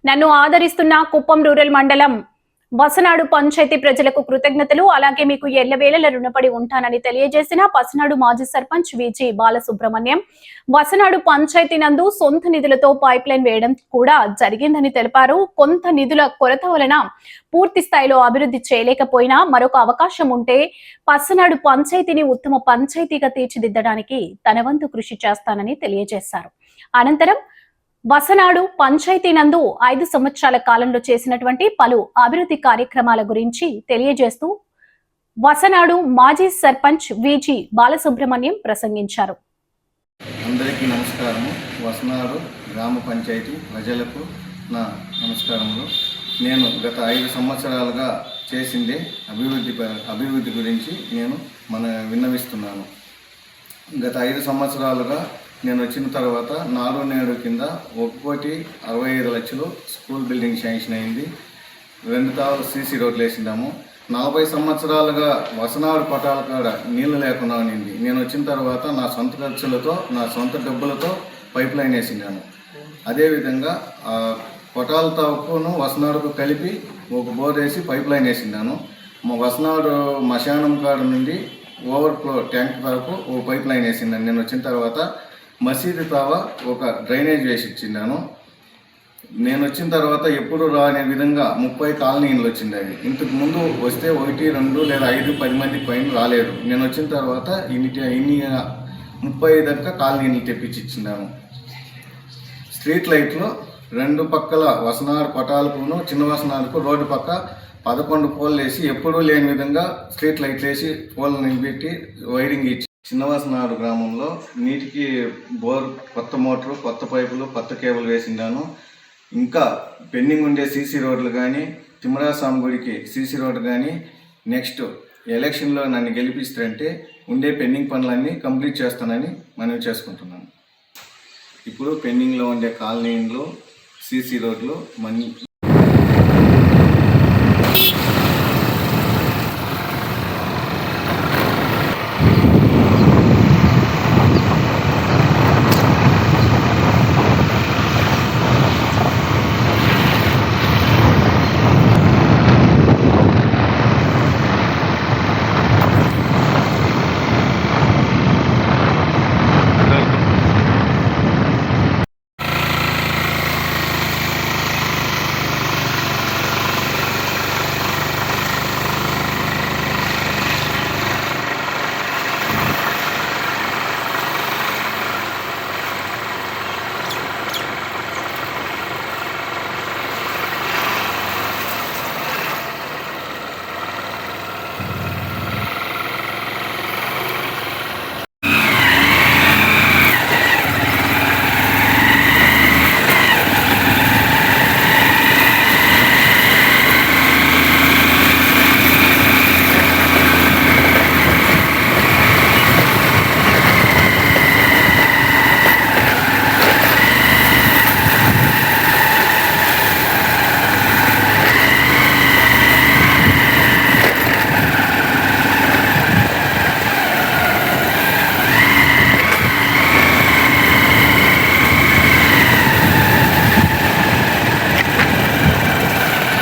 నన్ను ఆదరిస్తున్న కుప్పం రూరల్ మండలం వసనాడు పంచాయతీ ప్రజలకు కృతజ్ఞతలు. అలాగే మీకు ఎల్లవేళల రుణపడి ఉంటానని తెలియజేసిన పసనాడు మాజీ సర్పంచ్ విజి బాలసుబ్రహ్మణ్యం. వసనాడు పంచాయతీ నందు సొంత నిధులతో పైప్ లైన్ వేయడం కూడా జరిగిందని తెలిపారు. కొంత నిధుల కొరత వలన పూర్తి స్థాయిలో అభివృద్ధి చేయలేకపోయినా మరొక అవకాశం ఉంటే పసనాడు పంచాయతీని ఉత్తమ పంచాయతీగా తీర్చిదిద్దడానికి తన వంతు కృషి చేస్తానని తెలియజేశారు. అనంతరం వసనాడు పంచాయతీ నందు 5 సంవత్సరాల కాలంలో చేసినటువంటి పలు అభివృద్ధి కార్యక్రమాల గురించి తెలియజేస్తూ వసనాడు మాజీ సర్పంచ్ విజి బాలసుబ్రహ్మణ్యం ప్రసంగించారు. అందరికీ నమస్కారము. వసనాడు గ్రామ పంచాయతీ ప్రజలకు నా నమస్కారములు. నేను గత 5 సంవత్సరాలుగా చేసిందే అభివృద్ధి గురించి నేను విన్నవిస్తున్నాను. గత 5 సంవత్సరాలుగా నేను వచ్చిన తర్వాత 4 నేడు కింద 1,65,00,000 స్కూల్ బిల్డింగ్ శాంక్షన్ అయింది. 2 తావులు సీసీ రోడ్లు వేసిందాము. 40 సంవత్సరాలుగా వసనాడు పటాల కాడ నీళ్లు లేకుండా ఉన్నింది. నేను వచ్చిన తర్వాత నా సొంత ఖర్చులతో నా సొంత డబ్బులతో పైప్ లైన్ వేసిండాను. అదేవిధంగా పటాల తావుకును వసనాడుకు కలిపి ఒక బోర్ వేసి పైప్ లైన్ వేసిండాను. మా వసనాడు మశానం కాడ నుండి ఓవర్ఫ్లో ట్యాంక్ వరకు ఒక పైప్ లైన్ వేసిండాను. నేను వచ్చిన తర్వాత మసీదు తావ ఒక డ్రైనేజ్ వేసి ఇచ్చిండాను. నేను వచ్చిన తర్వాత ఎప్పుడు రాని విధంగా 30 కాలనీలు వచ్చిండేవి. ఇంతకు ముందు వస్తే 1, 2 లేదా 5, 10 మంది పైన రాలేదు. నేను వచ్చిన తర్వాత ఇన్ని 30 దాకా కాలనీలు తెప్పించి ఇచ్చిండాను. స్ట్రీట్ లైట్లు 2 పక్కల వసనాడు పటాలకును చిన్న వసనాడుకు రోడ్డు పక్క 11 పోల్లు వేసి ఎప్పుడూ లేని విధంగా స్ట్రీట్ లైట్లు వేసి పోల్లు నిలబెట్టి వైరింగ్ ఇచ్చి చిన్న వసనాడు గ్రామంలో నీటికి బోర్, కొత్త మోటారు, కొత్త పైపులు, కొత్త కేబుల్ వేసిండాను. ఇంకా పెండింగ్ ఉండే సీసీ రోడ్లు కానీ, తిమ్మరాస్వామి గుడికి సీసీ రోడ్డు కానీ నెక్స్ట్ ఎలక్షన్లో నన్ను గెలిపిస్తారంటే ఉండే పెండింగ్ పనులన్నీ కంప్లీట్ చేస్తానని మనవి చేసుకుంటున్నాను. ఇప్పుడు పెండింగ్లో ఉండే కాలనీలు, సీసీ రోడ్లు